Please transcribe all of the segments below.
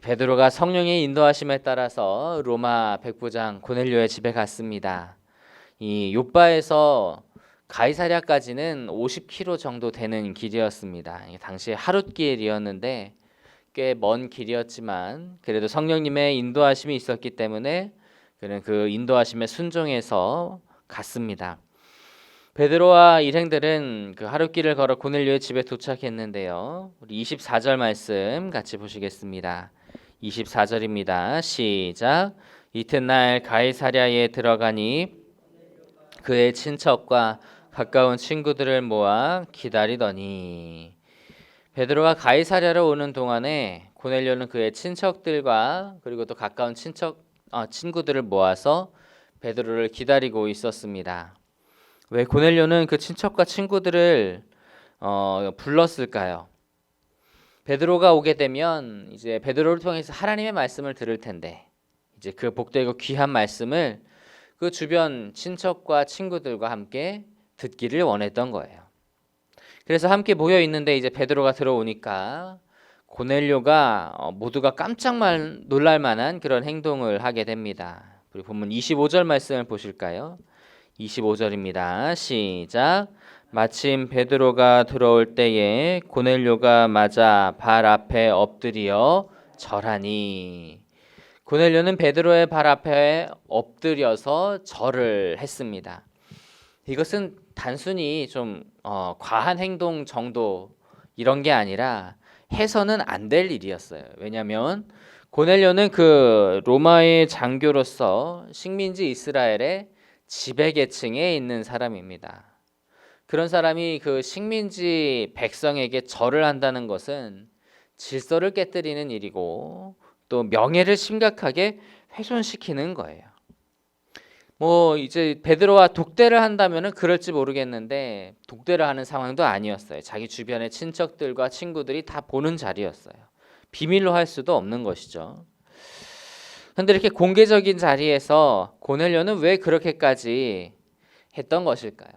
베드로가 성령의 인도하심에 따라서 로마 백부장 고넬료의 집에 갔습니다. 이 욥바에서 가이사랴까지는 50km 정도 되는 길이었습니다. 당시 하룻길이었는데 꽤 먼 길이었지만 그래도 성령님의 인도하심이 있었기 때문에 그는 그 인도하심에 순종해서 갔습니다. 베드로와 일행들은 그 하룻길을 걸어 고넬료의 집에 도착했는데요. 우리 24절 말씀 같이 보시겠습니다. 24절입니다. 시작. 이튿날 가이사랴에 들어가니 그의 친척과 가까운 친구들을 모아 기다리더니 베드로가 가이사랴로 오는 동안에 고넬료는 그의 친척들과 그리고 또 가까운 친구들을 모아서 베드로를 기다리고 있었습니다. 왜 고넬료는 그 친척과 친구들을 불렀을까요? 베드로가 오게 되면 이제 베드로를 통해서 하나님의 말씀을 들을 텐데 이제 그 복되고 귀한 말씀을 그 주변 친척과 친구들과 함께 듣기를 원했던 거예요. 그래서 함께 모여 있는데 이제 베드로가 들어오니까 고넬료가 모두가 깜짝 놀랄 만한 그런 행동을 하게 됩니다. 우리 본문 25절 말씀을 보실까요? 25절입니다. 시작. 마침 베드로가 들어올 때에 고넬료가 맞아 발 앞에 엎드려 절하니. 고넬료는 베드로의 발 앞에 엎드려서 절을 했습니다. 이것은 단순히 좀 과한 행동 정도 이런 게 아니라 해서는 안 될 일이었어요. 왜냐하면 고넬료는 그 로마의 장교로서 식민지 이스라엘의 지배계층에 있는 사람입니다. 그런 사람이 그 식민지 백성에게 절을 한다는 것은 질서를 깨뜨리는 일이고 또 명예를 심각하게 훼손시키는 거예요. 뭐 이제 베드로와 독대를 한다면은 그럴지 모르겠는데 독대를 하는 상황도 아니었어요. 자기 주변의 친척들과 친구들이 다 보는 자리였어요. 비밀로 할 수도 없는 것이죠. 그런데 이렇게 공개적인 자리에서 고넬료는 왜 그렇게까지 했던 것일까요?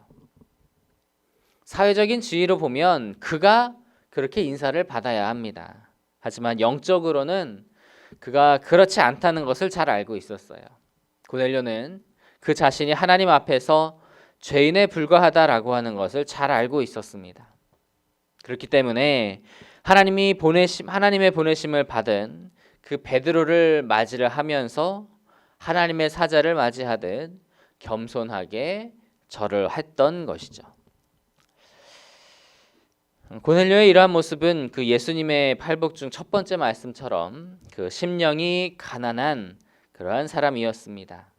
사회적인 지위로 보면 그가 그렇게 인사를 받아야 합니다. 하지만 영적으로는 그가 그렇지 않다는 것을 잘 알고 있었어요. 고넬료는 그 자신이 하나님 앞에서 죄인에 불과하다라고 하는 것을 잘 알고 있었습니다. 그렇기 때문에 하나님의 보내심을 받은 그 베드로를 맞이를 하면서 하나님의 사자를 맞이하듯 겸손하게 절을 했던 것이죠. 고넬료의 이러한 모습은 그 예수님의 팔복 중 첫 번째 말씀처럼 그 심령이 가난한 그러한 사람이었습니다.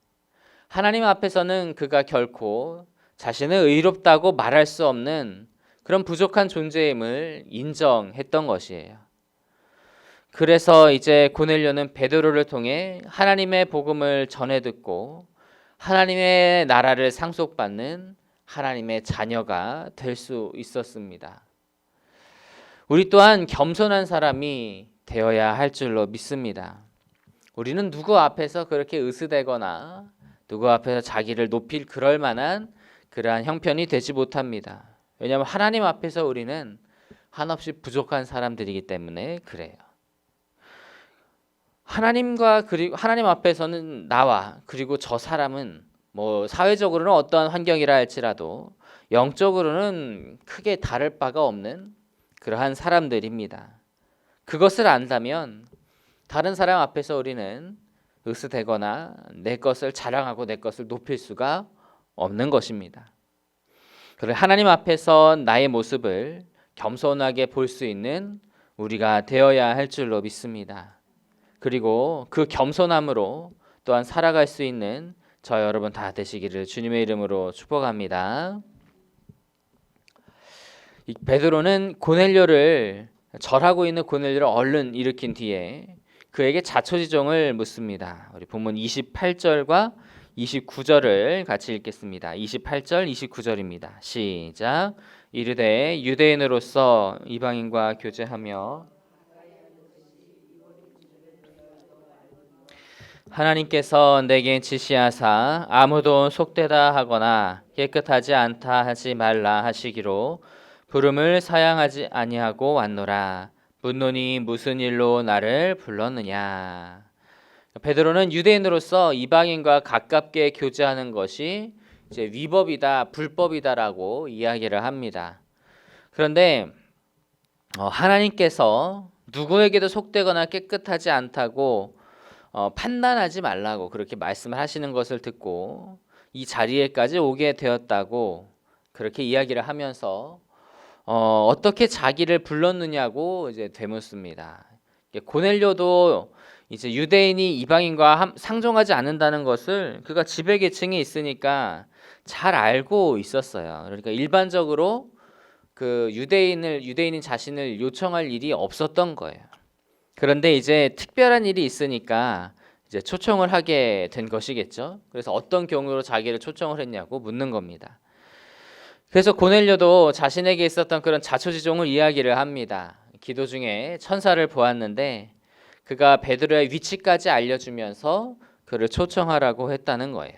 하나님 앞에서는 그가 결코 자신을 의롭다고 말할 수 없는 그런 부족한 존재임을 인정했던 것이에요. 그래서 이제 고넬료는 베드로를 통해 하나님의 복음을 전해 듣고 하나님의 나라를 상속받는 하나님의 자녀가 될 수 있었습니다. 우리 또한 겸손한 사람이 되어야 할 줄로 믿습니다. 우리는 누구 앞에서 그렇게 으스대거나 누구 앞에서 자기를 높일 그럴 만한 그러한 형편이 되지 못합니다. 왜냐하면 하나님 앞에서 우리는 한없이 부족한 사람들이기 때문에 그래요. 그리고 하나님 앞에서는 나와 그리고 저 사람은 뭐 사회적으로는 어떠한 환경이라 할지라도 영적으로는 크게 다를 바가 없는 그러한 사람들입니다. 그것을 안다면 다른 사람 앞에서 우리는 으스대거나 내 것을 자랑하고 내 것을 높일 수가 없는 것입니다. 그래 하나님 앞에서 나의 모습을 겸손하게 볼 수 있는 우리가 되어야 할 줄로 믿습니다. 그리고 그 겸손함으로 또한 살아갈 수 있는 저 여러분 다 되시기를 주님의 이름으로 축복합니다. 베드로는 고넬료를 절하고 있는 고넬료를 얼른 일으킨 뒤에 그에게 자초지종을 묻습니다. 우리 본문 28절과 29절을 같이 읽겠습니다. 28절, 29절입니다. 시작. 이르되 유대인으로서 이방인과 교제하며 하나님께서 내게 지시하사 아무도 속되다 하거나 깨끗하지 않다 하지 말라 하시기로 부름을 사양하지 아니하고 왔노라. 묻노니 무슨 일로 나를 불렀느냐. 베드로는 유대인으로서 이방인과 가깝게 교제하는 것이 이제 위법이다, 불법이다라고 이야기를 합니다. 그런데 하나님께서 누구에게도 속되거나 깨끗하지 않다고 판단하지 말라고 그렇게 말씀을 하시는 것을 듣고 이 자리에까지 오게 되었다고 그렇게 이야기를 하면서 어떻게 자기를 불렀느냐고 이제 되묻습니다. 고넬료도 이제 유대인이 이방인과 상종하지 않는다는 것을 그가 지배계층에 있으니까 잘 알고 있었어요. 그러니까 일반적으로 그 유대인인 자신을 요청할 일이 없었던 거예요. 그런데 이제 특별한 일이 있으니까 이제 초청을 하게 된 것이겠죠. 그래서 어떤 경우로 자기를 초청을 했냐고 묻는 겁니다. 그래서 고넬료도 자신에게 있었던 그런 자초지종을 이야기를 합니다. 기도 중에 천사를 보았는데 그가 베드로의 위치까지 알려주면서 그를 초청하라고 했다는 거예요.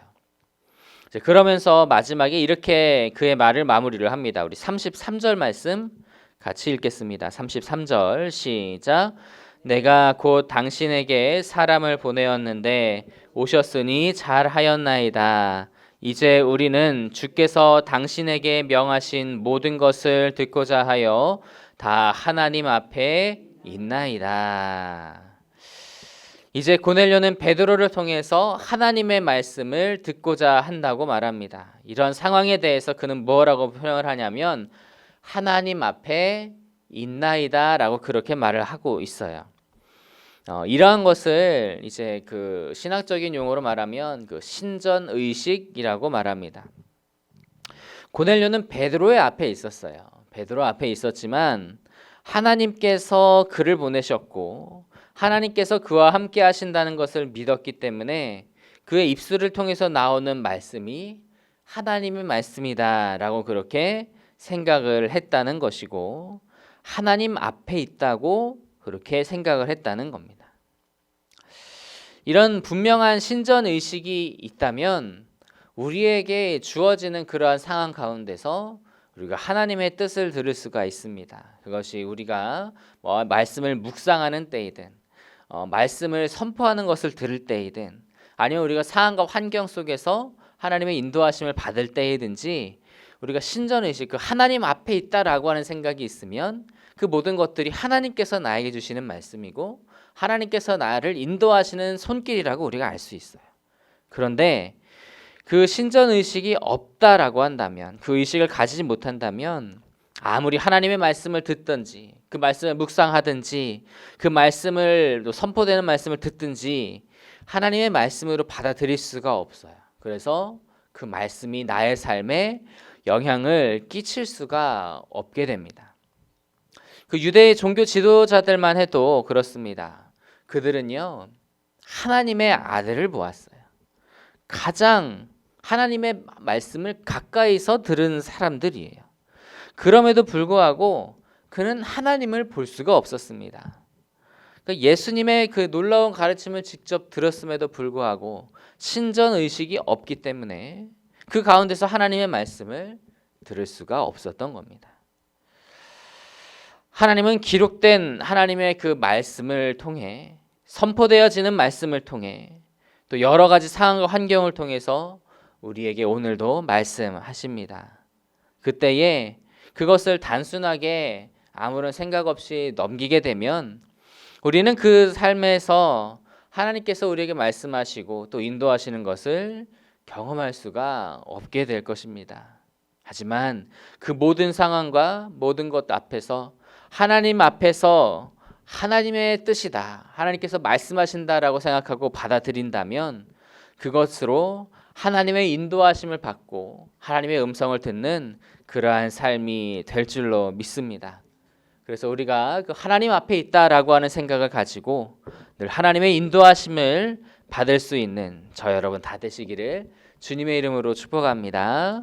그러면서 마지막에 이렇게 그의 말을 마무리를 합니다. 우리 33절 말씀 같이 읽겠습니다. 33절 시작. 내가 곧 당신에게 사람을 보내었는데 오셨으니 잘하였나이다. 이제 우리는 주께서 당신에게 명하신 모든 것을 듣고자 하여 다 하나님 앞에 있나이다. 이제 고넬료는 베드로를 통해서 하나님의 말씀을 듣고자 한다고 말합니다. 이런 상황에 대해서 그는 뭐라고 표현을 하냐면 하나님 앞에 있나이다라고 그렇게 말을 하고 있어요. 이러한 것을 이제 그 신학적인 용어로 말하면 그 신전 의식이라고 말합니다. 고넬료는 베드로의 앞에 있었어요. 베드로 앞에 있었지만 하나님께서 그를 보내셨고 하나님께서 그와 함께 하신다는 것을 믿었기 때문에 그의 입술을 통해서 나오는 말씀이 하나님의 말씀이다라고 그렇게 생각을 했다는 것이고 하나님 앞에 있다고 그렇게 생각을 했다는 겁니다. 이런 분명한 신전 의식이 있다면 우리에게 주어지는 그러한 상황 가운데서 우리가 하나님의 뜻을 들을 수가 있습니다. 그것이 우리가 말씀을 묵상하는 때이든 말씀을 선포하는 것을 들을 때이든 아니면 우리가 상황과 환경 속에서 하나님의 인도하심을 받을 때이든지 우리가 신전의식, 그 하나님 앞에 있다라고 하는 생각이 있으면 그 모든 것들이 하나님께서 나에게 주시는 말씀이고 하나님께서 나를 인도하시는 손길이라고 우리가 알 수 있어요. 그런데 그 신전의식이 없다라고 한다면, 그 의식을 가지지 못한다면 아무리 하나님의 말씀을 듣든지 그 말씀을 묵상하든지 그 말씀을 선포되는 말씀을 듣든지 하나님의 말씀으로 받아들일 수가 없어요. 그래서 그 말씀이 나의 삶에 영향을 끼칠 수가 없게 됩니다. 그 유대의 종교 지도자들만 해도 그렇습니다. 그들은요 하나님의 아들을 보았어요. 가장 하나님의 말씀을 가까이서 들은 사람들이에요. 그럼에도 불구하고 그는 하나님을 볼 수가 없었습니다. 그러니까 예수님의 그 놀라운 가르침을 직접 들었음에도 불구하고 신전 의식이 없기 때문에 그 가운데서 하나님의 말씀을 들을 수가 없었던 겁니다. 하나님은 기록된 하나님의 그 말씀을 통해 선포되어지는 말씀을 통해 또 여러 가지 상황과 환경을 통해서 우리에게 오늘도 말씀하십니다. 그때에 그것을 단순하게 아무런 생각 없이 넘기게 되면 우리는 그 삶에서 하나님께서 우리에게 말씀하시고 또 인도하시는 것을 경험할 수가 없게 될 것입니다. 하지만 그 모든 상황과 모든 것 앞에서 하나님 앞에서 하나님의 뜻이다, 하나님께서 말씀하신다라고 생각하고 받아들인다면 그것으로 하나님의 인도하심을 받고 하나님의 음성을 듣는 그러한 삶이 될 줄로 믿습니다. 그래서 우리가 그 하나님 앞에 있다라고 하는 생각을 가지고 늘 하나님의 인도하심을 받을 수 있는 저 여러분 다 되시기를 주님의 이름으로 축복합니다.